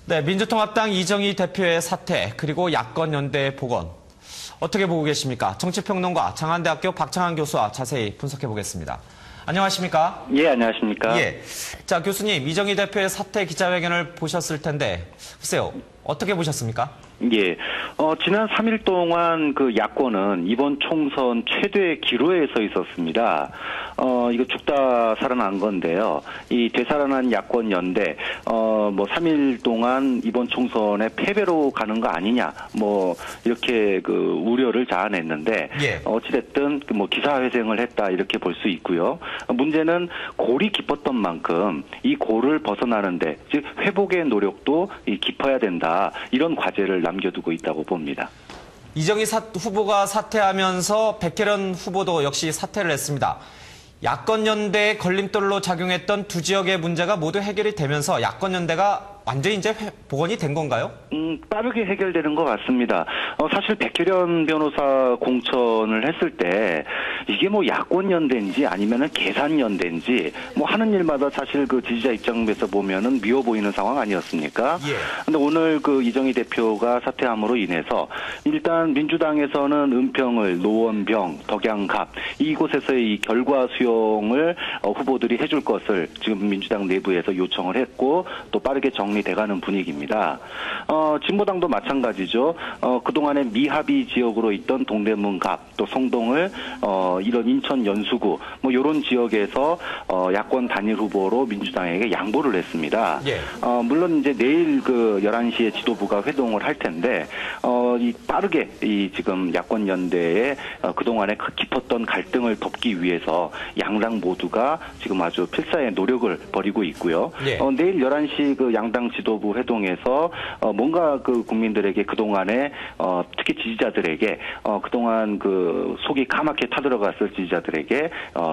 네, 민주통합당 이정희 대표의 사퇴, 그리고 야권연대 복원. 어떻게 보고 계십니까? 정치평론가 장한대학교 박창한 교수와 자세히 분석해 보겠습니다. 안녕하십니까? 예, 안녕하십니까? 예. 자, 교수님, 이정희 대표의 사퇴 기자회견을 보셨을 텐데, 글쎄요, 어떻게 보셨습니까? 예. 지난 3일 동안 그 야권은 이번 총선 최대 기로에 서 있었습니다. 이거 죽다 살아난 건데요. 이 되살아난 야권 연대, 3일 동안 이번 총선에 패배로 가는 거 아니냐, 이렇게 그 우려를 자아냈는데, 예. 어찌됐든 기사회생을 했다, 이렇게 볼 수 있고요. 문제는 골이 깊었던 만큼 이 골을 벗어나는데, 즉, 회복의 노력도 깊어야 된다, 이런 과제를 남겨두고 있다고 봅니다. 이정희 후보가 사퇴하면서 백혜련 후보도 역시 사퇴를 했습니다. 야권연대의 걸림돌로 작용했던 두 지역의 문제가 모두 해결이 되면서 야권연대가 완전히 이제 복원이 된 건가요? 빠르게 해결되는 것 같습니다. 사실 백혜련 변호사 공천을 했을 때 이게 야권연대인지 아니면은 계산연대인지 하는 일마다 사실 그 지지자 입장에서 보면은 미워 보이는 상황 아니었습니까? 예. 근데 오늘 그 이정희 대표가 사퇴함으로 인해서 일단 민주당에서는 은평을, 노원병, 덕양갑 이곳에서의 이 결과 수용을 후보들이 해줄 것을 지금 민주당 내부에서 요청을 했고 또 빠르게 정리돼가는 분위기입니다. 진보당도 마찬가지죠. 그동안에 미합의 지역으로 있던 동대문갑, 또 송동을 이런 인천 연수구 이런 지역에서 야권 단일 후보로 민주당에게 양보를 했습니다. 예. 물론 이제 내일 그 11시에 지도부가 회동을 할 텐데 빠르게 이 지금 야권 연대에 그동안에 깊었던 갈등을 덮기 위해서 양당 모두가 지금 아주 필사의 노력을 벌이고 있고요. 예. 내일 11시 그 양당 지도부 회동에서 뭔가 그 국민들에게 그동안에 특히 지지자들에게 그동안 그 속이 까맣게 타들어갔을 지지자들에게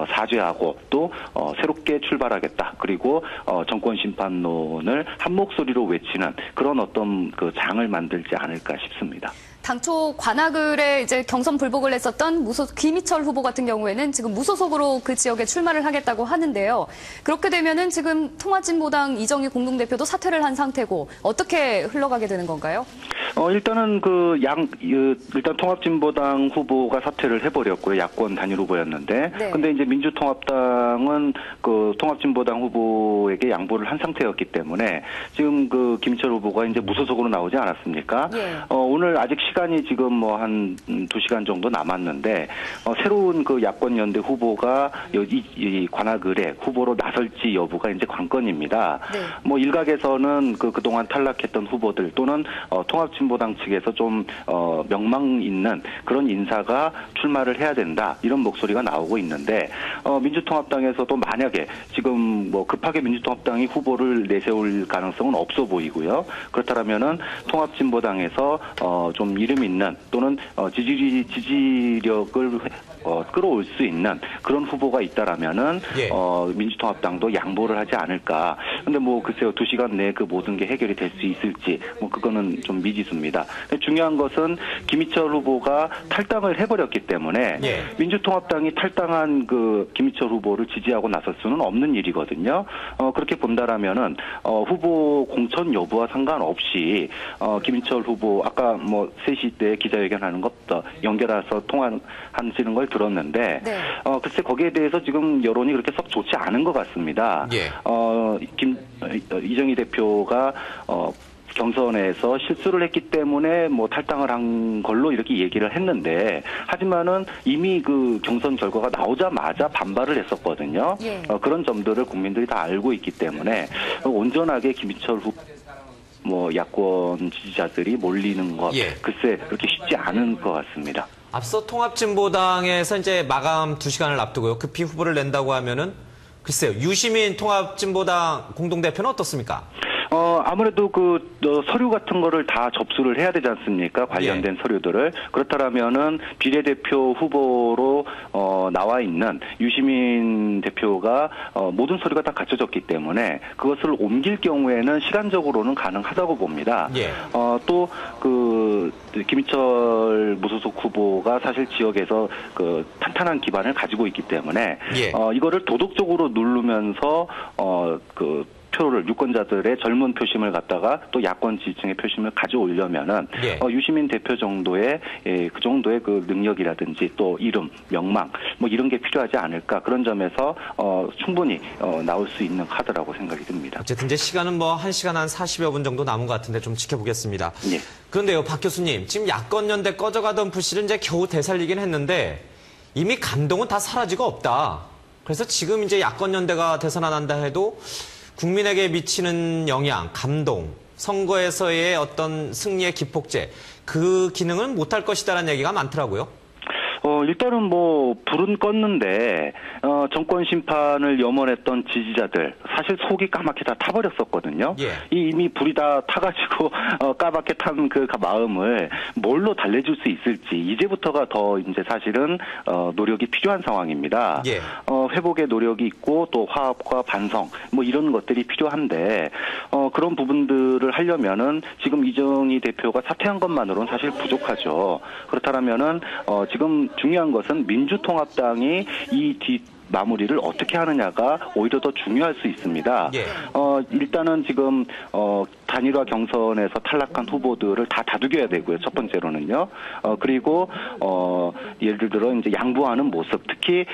사죄하고 또 새롭게 출발하겠다. 그리고 정권 심판론을 한 목소리로 외치는 그런 어떤 그 장을 만들지 않을까 싶습니다. 당초 관악을에 이제 경선 불복을 했었던 김희철 후보 같은 경우에는 지금 무소속으로 그 지역에 출마를 하겠다고 하는데요. 그렇게 되면은 지금 통합진보당 이정희 공동대표도 사퇴를 한 상태고 어떻게 흘러가게 되는 건가요? 일단은 일단 통합진보당 후보가 사퇴를 해버렸고요. 야권 단일 후보였는데. 네. 근데 이제 민주통합당은 그 통합진보당 후보에게 양보를 한 상태였기 때문에 지금 그 김희철 후보가 이제 무소속으로 나오지 않았습니까? 예. 오늘 아직 시간이 지금 한 2시간 정도 남았는데, 새로운 그 야권연대 후보가 이 관악을에 후보로 나설지 여부가 이제 관건입니다. 네. 일각에서는 그동안 탈락했던 후보들 또는 통합진보당 측에서 좀 명망 있는 그런 인사가 출마를 해야 된다 이런 목소리가 나오고 있는데 민주통합당에서도 만약에 지금 급하게 민주통합당이 후보를 내세울 가능성은 없어 보이고요. 그렇다면은 통합진보당에서 좀 이름 있는 또는 지지력을 끌어올 수 있는 그런 후보가 있다라면은 예. 민주통합당도 양보를 하지 않을까. 근데 글쎄요 2시간 내에 그 모든 게 해결이 될 수 있을지 그거는 좀 미지수입니다. 중요한 것은 김희철 후보가 탈당을 해버렸기 때문에 예. 민주통합당이 탈당한 그 김희철 후보를 지지하고 나설 수는 없는 일이거든요. 그렇게 본다라면은 후보 공천 여부와 상관없이 김희철 후보 아까 3시 때 기자회견하는 것부터 연결해서 통화하시는 걸 들었는데 네. 글쎄 거기에 대해서 지금 여론이 그렇게 썩 좋지 않은 것 같습니다. 예. 이정희 대표가 경선에서 실수를 했기 때문에 탈당을 한 걸로 이렇게 얘기를 했는데 하지만은 이미 그 경선 결과가 나오자마자 반발을 했었거든요. 예. 그런 점들을 국민들이 다 알고 있기 때문에 온전하게 김희철 후보 야권 지지자들이 몰리는 것 예. 글쎄 그렇게 쉽지 않은 것 같습니다. 앞서 통합진보당에서 이제 마감 2시간을 앞두고요. 급히 후보를 낸다고 하면은 글쎄요. 유시민 통합진보당 공동대표는 어떻습니까? 아무래도 서류 같은 거를 다 접수를 해야 되지 않습니까? 관련된 예. 서류들을. 그렇다면은 비례대표 후보로 나와 있는 유시민 대표가 모든 서류가 다 갖춰졌기 때문에 그것을 옮길 경우에는 시간적으로는 가능하다고 봅니다. 예. 또 김희철 무소속 후보가 사실 지역에서 탄탄한 기반을 가지고 있기 때문에 예. 이거를 도덕적으로 누르면서 표를 유권자들의 젊은 표심을 갖다가 또 야권 지지층의 표심을 가져오려면은 예. 유시민 대표 정도의 그 정도의 그 능력이라든지 또 이름, 명망 뭐 이런 게 필요하지 않을까 그런 점에서 충분히 나올 수 있는 카드라고 생각이 듭니다. 어쨌든 이제 시간은 뭐 1시간 한 40여 분 정도 남은 것 같은데 좀 지켜보겠습니다. 예. 그런데요, 박 교수님, 지금 야권연대 꺼져가던 불씨를 이제 겨우 되살리긴 했는데 이미 감동은 다 사라지고 없다. 그래서 지금 이제 야권연대가 되살아난다 해도 국민에게 미치는 영향, 감동, 선거에서의 어떤 승리의 기폭제, 그 기능은 못할 것이다라는 얘기가 많더라고요. 일단은 뭐 불은 껐는데 정권 심판을 염원했던 지지자들 사실 속이 까맣게 다 타버렸었거든요. 예. 이미 불이 다 타가지고 까맣게 탄 그 마음을 뭘로 달래줄 수 있을지 이제부터가 더 이제 사실은 노력이 필요한 상황입니다. 예. 회복의 노력이 있고 또 화합과 반성 뭐 이런 것들이 필요한데 그런 부분들을 하려면은 지금 이정희 대표가 사퇴한 것만으로는 사실 부족하죠. 그렇다면은 지금 중요한 것은 민주통합당이 이 마무리를 어떻게 하느냐가 오히려 더 중요할 수 있습니다. 예. 일단은 지금 단일화 경선에서 탈락한 후보들을 다 다독여야 되고요. 첫 번째로는요. 그리고 예를 들어 이제 양보하는 모습, 특히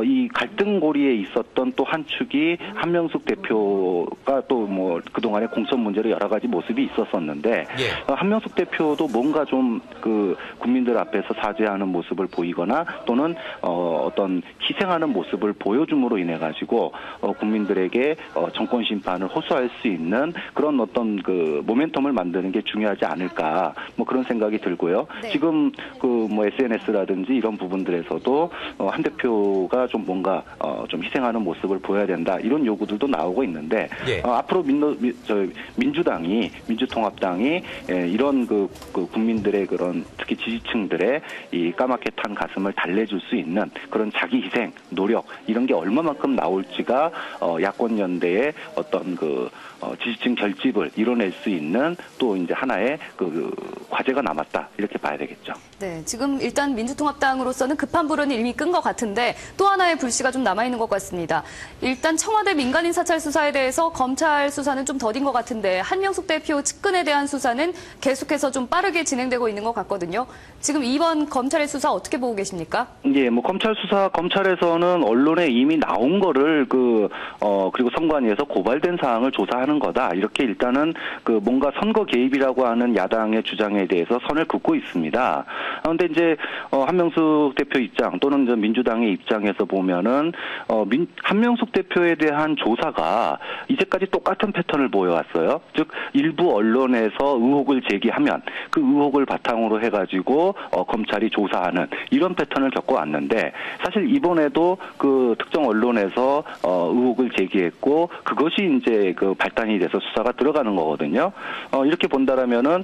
이 갈등고리에 있었던 또 한 축이 한명숙 대표가 또 뭐 그동안의 공천 문제로 여러 가지 모습이 있었었는데 예. 한명숙 대표도 뭔가 좀 그 국민들 앞에서 사죄하는 모습을 보이거나 또는 어떤 희생하는 모습을 보여줌으로 인해 가지고 국민들에게 정권 심판을 호소할 수 있는 그런 어떤 그 모멘텀을 만드는 게 중요하지 않을까 뭐 그런 생각이 들고요. 네. 지금 그 뭐 SNS라든지 이런 부분들에서도 한 대표가 좀 뭔가 좀 희생하는 모습을 보여야 된다 이런 요구들도 나오고 있는데 예. 앞으로 민주당이 민주통합당이 이런 그 국민들의 그런 특히 지지층들의 이 까맣게 탄 가슴을 달래줄 수 있는 그런 자기 희생 노력 이런 게 얼마만큼 나올지가 야권 연대의 어떤 그 지지층 결집을 이뤄낼 수 있는 또 이제 하나의 그 과제가 남았다 이렇게 봐야 되겠죠. 네, 지금 일단 민주통합당으로서는 급한 불은 이미 끈 것 같은데 또 하나의 불씨가 좀 남아있는 것 같습니다. 일단 청와대 민간인 사찰 수사에 대해서 검찰 수사는 좀 더딘 것 같은데 한명숙 대표 측근에 대한 수사는 계속해서 좀 빠르게 진행되고 있는 것 같거든요. 지금 이번 검찰의 수사 어떻게 보고 계십니까? 예, 뭐 검찰 수사 검찰에서는 언론에 이미 나온 거를 그리고 선관위에서 고발된 사항을 조사하는 거다 이렇게 일단은 그 뭔가 선거 개입이라고 하는 야당의 주장에 대해서 선을 긋고 있습니다. 그런데 이제 한명숙 대표 입장 또는 이제 민주당의 입장에서 보면은 한명숙 대표에 대한 조사가 이제까지 똑같은 패턴을 보여왔어요. 즉 일부 언론에서 의혹을 제기하면 그 의혹을 바탕으로 해가지고 검찰이 조사하는 이런 패턴을 겪어왔는데 사실 이번에도 그 특정 언론에서 의혹을 제기했고 그것이 이제 그 발단이 돼서 수사가 들어가는 거거든요. 이렇게 본다라면은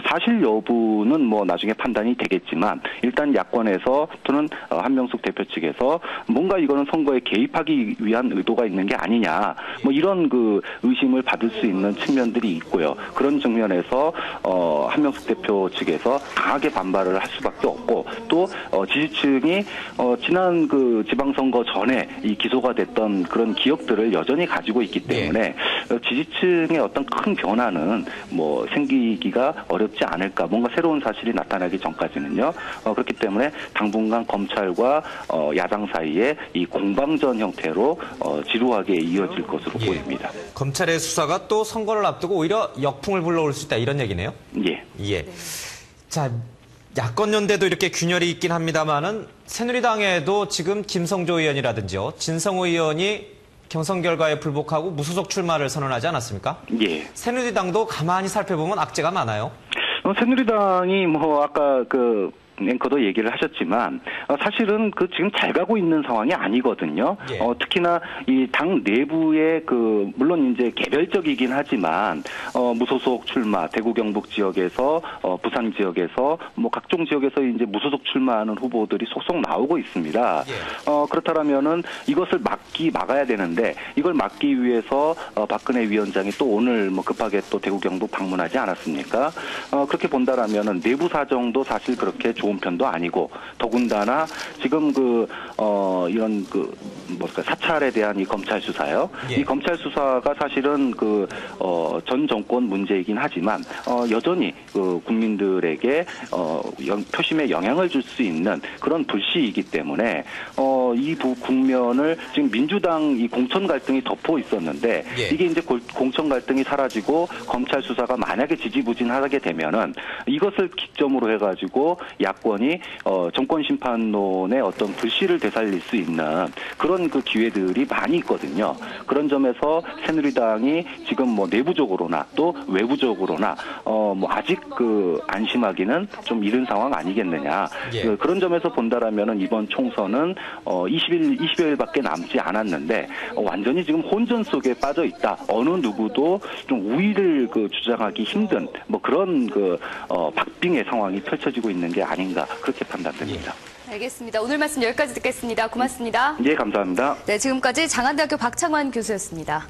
사실 여부는 뭐 나중에 판단이 되겠지만 일단 야권에서 또는 한명숙 대표 측에서 뭔가 이거는 선거에 개입하기 위한 의도가 있는 게 아니냐 뭐 이런 그 의심을 받을 수 있는 측면들이 있고요. 그런 측면에서 한명숙 대표 측에서 강하게 반발을 할 수밖에 없고 또 지지층이 지난 그 지방선거 전에 이 기소가 됐던 그런 기억들을 여전히 가지고 있기 때문에 지지층의 어떤 큰 변화는 뭐 생기기가 어렵지 않을까 뭔가 새로운 사실이 나타나기 전까지는요. 그렇기 때문에 당분간 검찰과 야당 사이에 이 공방전 형태로 지루하게 이어질 것으로 보입니다. 검찰의 수사가 또 선거를 앞두고 오히려 역풍을 불러올 수 있다 이런 얘기네요. 예. 예. 자, 야권연대도 이렇게 균열이 있긴 합니다만은 새누리당에도 지금 김성조 의원이라든지요, 진성호 의원이 경선 결과에 불복하고 무소속 출마를 선언하지 않았습니까? 예. 새누리당도 가만히 살펴보면 악재가 많아요. 새누리당이 뭐 아까 그 앵커도 얘기를 하셨지만 사실은 그 지금 잘 가고 있는 상황이 아니거든요. 예. 특히나 이 당 내부의 그 물론 이제 개별적이긴 하지만 무소속 출마 대구 경북 지역에서 부산 지역에서 뭐 각종 지역에서 이제 무소속 출마하는 후보들이 속속 나오고 있습니다. 예. 그렇다면은 이것을 막아야 되는데 이걸 막기 위해서 박근혜 위원장이 또 오늘 뭐 급하게 또 대구 경북 방문하지 않았습니까? 그렇게 본다라면은 내부 사정도 사실 그렇게 좋은 편도 아니고 더군다나 지금 이런 사찰에 대한 이 검찰 수사요. 예. 이 검찰 수사가 사실은 전 정권 문제이긴 하지만 여전히 국민들에게 표심에 영향을 줄 수 있는 그런 불씨이기 때문에 이 국면을 지금 민주당 이 공천 갈등이 덮어 있었는데 예. 이게 이제 공천 갈등이 사라지고 검찰 수사가 만약에 지지부진하게 되면은 이것을 기점으로 해가지고 야권이 정권 심판론의 어떤 불씨를 되살릴 수 있는 그런 기회들이 많이 있거든요. 그런 점에서 새누리당이 지금 내부적으로나 또 외부적으로나 아직 안심하기는 좀 이른 상황 아니겠느냐. 예. 그런 점에서 본다라면은 이번 총선은 20여일밖에 남지 않았는데 완전히 지금 혼전 속에 빠져 있다. 어느 누구도 좀 우위를 주장하기 힘든 그런 박빙의 상황이 펼쳐지고 있는 게 아닌가 그렇게 판단됩니다. 알겠습니다. 오늘 말씀 여기까지 듣겠습니다. 고맙습니다. 예, 감사합니다. 네, 지금까지 장안대학교 박창환 교수였습니다.